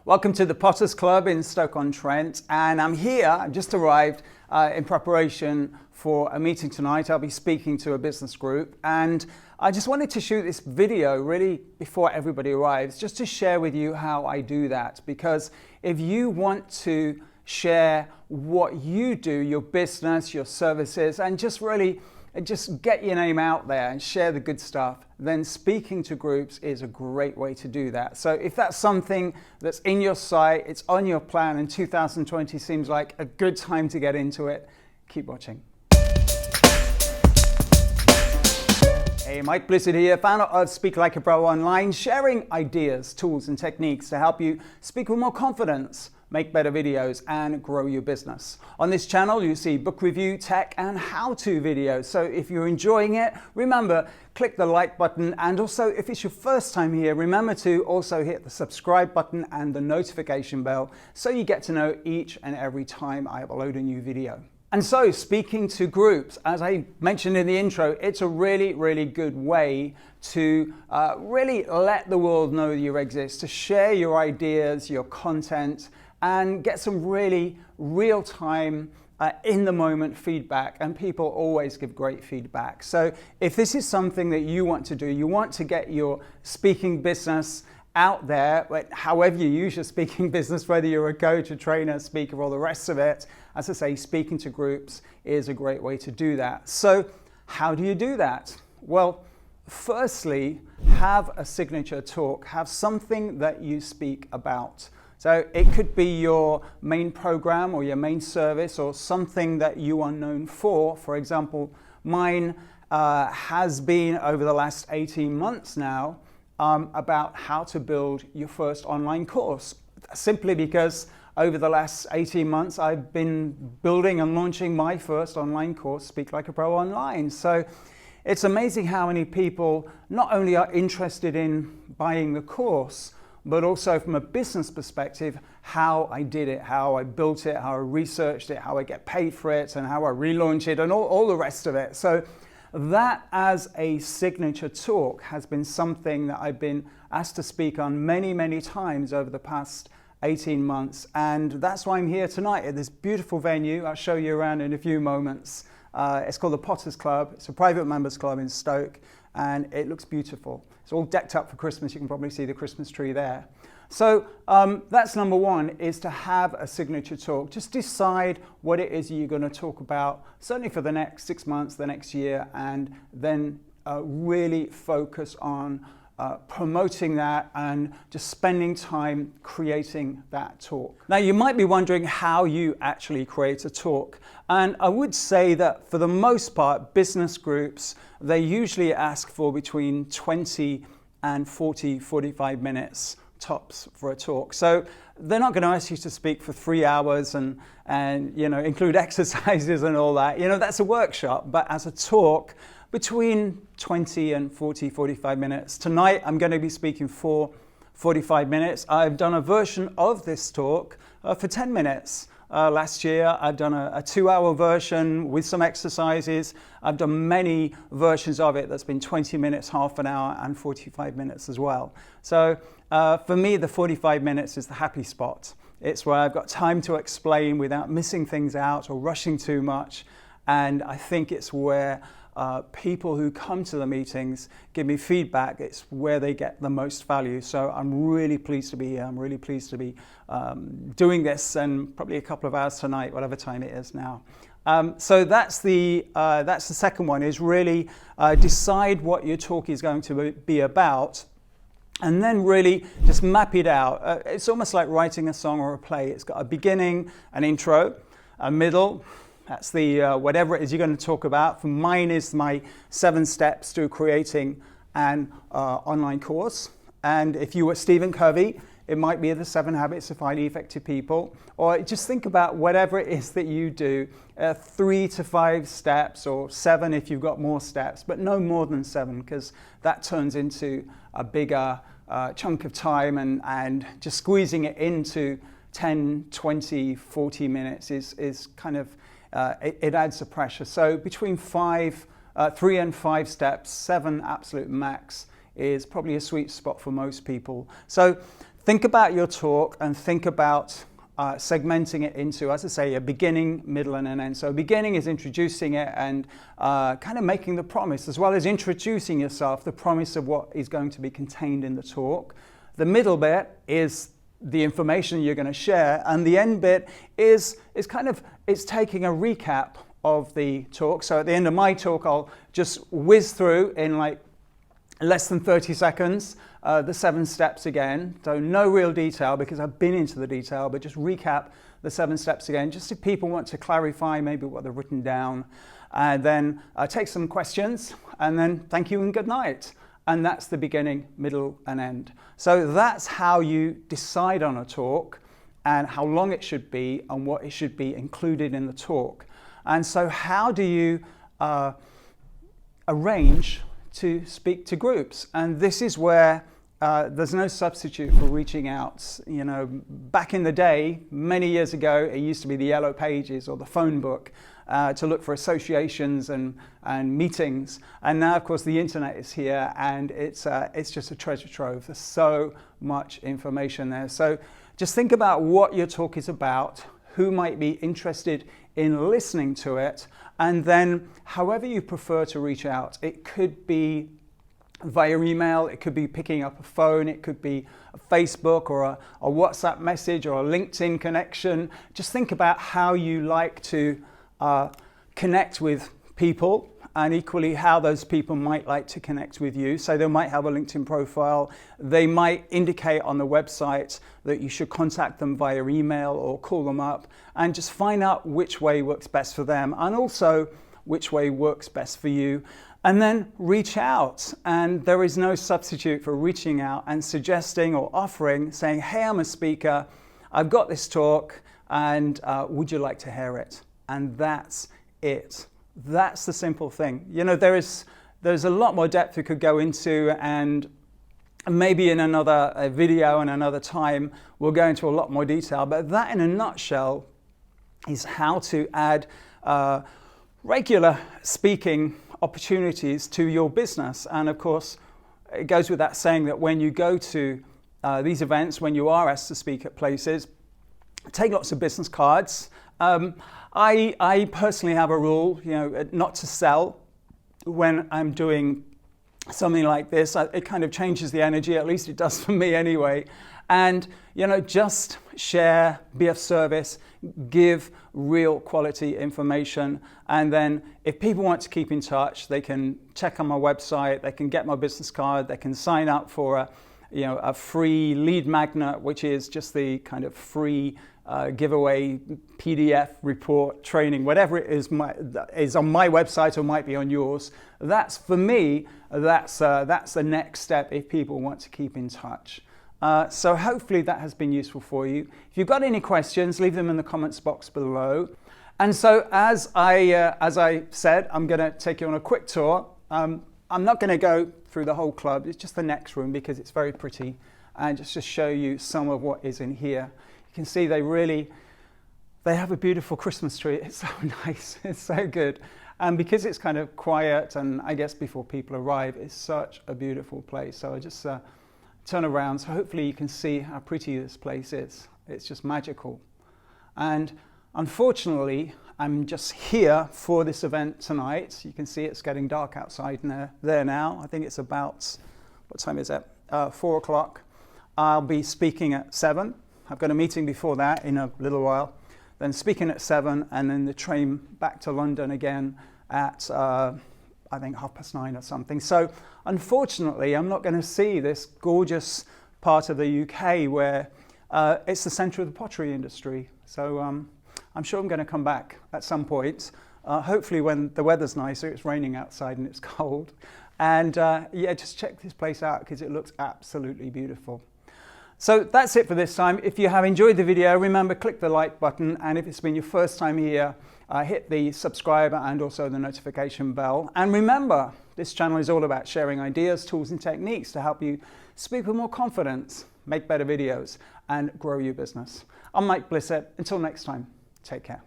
Welcome to the Potters Club in Stoke-on-Trent, and I'm here, I've just arrived in preparation for a meeting tonight. I'll be speaking to a business group, and I just wanted to shoot this video really before everybody arrives, just to share with you how I do that, because if you want to share what you do, your business, your services, and just get your name out there and share the good stuff, then speaking to groups is a great way to do that. So if that's something that's in your sight, it's on your plan, and 2020 seems like a good time to get into it, keep watching. Hey, Mike Blizzard here, founder of Speak Like a Pro Online, sharing ideas, tools and techniques to help you speak with more confidence, make better videos, and grow your business. On this channel, you see book review, tech, and how-to videos. So if you're enjoying it, remember, click the like button. And also, if it's your first time here, remember to also hit the subscribe button and the notification bell so you get to know each and every time I upload a new video. And so, speaking to groups, as I mentioned in the intro, it's a really, really good way to really let the world know you exist, to share your ideas, your content, and get some really real-time, in-the-moment feedback. And people always give great feedback. So if this is something that you want to do, you want to get your speaking business out there, however you use your speaking business, whether you're a coach, a trainer, speaker, or the rest of it, as I say, speaking to groups is a great way to do that. So how do you do that? Well, firstly, have a signature talk. Have something that you speak about. So it could be your main program or your main service or something that you are known for. For example, mine has been over the last 18 months now about how to build your first online course. Simply because over the last 18 months, I've been building and launching my first online course, Speak Like a Pro Online. So it's amazing how many people not only are interested in buying the course, but also from a business perspective, how I did it, how I built it, how I researched it, how I get paid for it, and how I relaunch it, and all the rest of it. So that as a signature talk has been something that I've been asked to speak on many, many times over the past 18 months. And that's why I'm here tonight at this beautiful venue. I'll show you around in a few moments. It's called the Potters Club. It's a private members club in Stoke, and it looks beautiful. It's all decked up for Christmas. You can probably see the Christmas tree there. So that's number one, is to have a signature talk. Just decide what it is you're going to talk about, certainly for the next 6 months, the next year, and then really focus on promoting that and just spending time creating that talk. Now, you might be wondering how you actually create a talk. And I would say that for the most part, business groups, they usually ask for between 20 and 45 minutes tops for a talk. So they're not going to ask you to speak for 3 hours and include exercises and all that. That's a workshop, but as a talk, between 20 and 45 minutes. Tonight, I'm going to be speaking for 45 minutes. I've done a version of this talk for 10 minutes. Last year, I've done a 2-hour version with some exercises. I've done many versions of it that's been 20 minutes, half an hour, and 45 minutes as well. So for me, the 45 minutes is the happy spot. It's where I've got time to explain without missing things out or rushing too much. And I think it's where people who come to the meetings give me feedback. It's where they get the most value. So I'm really pleased to be here. I'm really pleased to be doing this, and probably a couple of hours tonight, whatever time it is now. So that's the second one, is really decide what your talk is going to be about, and then really just map it out. It's almost like writing a song or a play. It's got a beginning, an intro, a middle. That's the whatever it is you're going to talk about. For mine is my 7 steps to creating an online course. And if you were Stephen Covey, it might be the 7 habits of highly effective people. Or just think about whatever it is that you do, 3 to 5 steps, or 7 if you've got more steps, but no more than 7, because that turns into a bigger chunk of time, and just squeezing it into 10, 20, 40 minutes is kind of it adds the pressure. So between 3 and 5 steps, 7 absolute max is probably a sweet spot for most people. So think about your talk and think about segmenting it into, as I say, a beginning, middle, and an end. So beginning is introducing it and kind of making the promise, as well as introducing yourself, the promise of what is going to be contained in the talk. The middle bit is the information you're going to share, and the end bit is it's taking a recap of the talk. So at the end of my talk, I'll just whiz through in like less than 30 seconds the 7 steps again. So no real detail because I've been into the detail, but just recap the 7 steps again, just if people want to clarify maybe what they've written down. And then take some questions, and then thank you and good night. And that's the beginning, middle, and end. So that's how you decide on a talk and how long it should be and what it should be included in the talk. And so how do you arrange to speak to groups? And this is where there's no substitute for reaching out. You know, back in the day, many years ago, it used to be the yellow pages or the phone book to look for associations and meetings. And now, of course, the internet is here, and it's just a treasure trove. There's so much information there. So just think about what your talk is about, who might be interested in listening to it, and then however you prefer to reach out. It could be via email, it could be picking up a phone, it could be a Facebook or a WhatsApp message or a LinkedIn connection. Just think about how you like to connect with people, and equally how those people might like to connect with you. So they might have a LinkedIn profile, they might indicate on the website that you should contact them via email or call them up, and just find out which way works best for them and also which way works best for you. And then reach out, and there is no substitute for reaching out and suggesting or offering, saying, hey, I'm a speaker, I've got this talk, and would you like to hear it? And that's it. That's the simple thing. You know, there's a lot more depth we could go into, and maybe in another video and another time we'll go into a lot more detail, but that in a nutshell is how to add regular speaking opportunities to your business. And of course, it goes with that saying that when you go to these events, when you are asked to speak at places, take lots of business cards. I personally have a rule, you know, not to sell when I'm doing something like this. It kind of changes the energy, at least it does for me anyway. And, you know, just share, be of service, give real quality information. And then if people want to keep in touch, they can check on my website, they can get my business card, they can sign up for a free lead magnet, which is just the kind of free giveaway PDF report training, whatever it is on my website or might be on yours. That's, for me, that's the next step if people want to keep in touch. So hopefully that has been useful for you. If you've got any questions, leave them in the comments box below. And so as I said, I'm going to take you on a quick tour. I'm not going to go through the whole club. It's just the next room because it's very pretty, and just to show you some of what is in here. You can see they have a beautiful Christmas tree. It's so nice. It's so good. And because it's kind of quiet and I guess before people arrive, it's such a beautiful place. So I just turn around, so hopefully you can see how pretty this place is. It's just magical. And unfortunately, I'm just here for this event tonight. You can see it's getting dark outside there now. I think it's about, what time is it? 4 o'clock. I'll be speaking at 7. I've got a meeting before that in a little while. Then speaking at 7, and then the train back to London again at I think 9:30 or something. So unfortunately, I'm not going to see this gorgeous part of the UK where it's the centre of the pottery industry. So I'm sure I'm going to come back at some point, hopefully when the weather's nicer. It's raining outside and it's cold. And yeah, just check this place out because it looks absolutely beautiful. So that's it for this time. If you have enjoyed the video, remember, click the like button. And if it's been your first time here, hit the subscribe and also the notification bell. And remember, this channel is all about sharing ideas, tools and techniques to help you speak with more confidence, make better videos and grow your business. I'm Mike Blissett. Until next time, take care.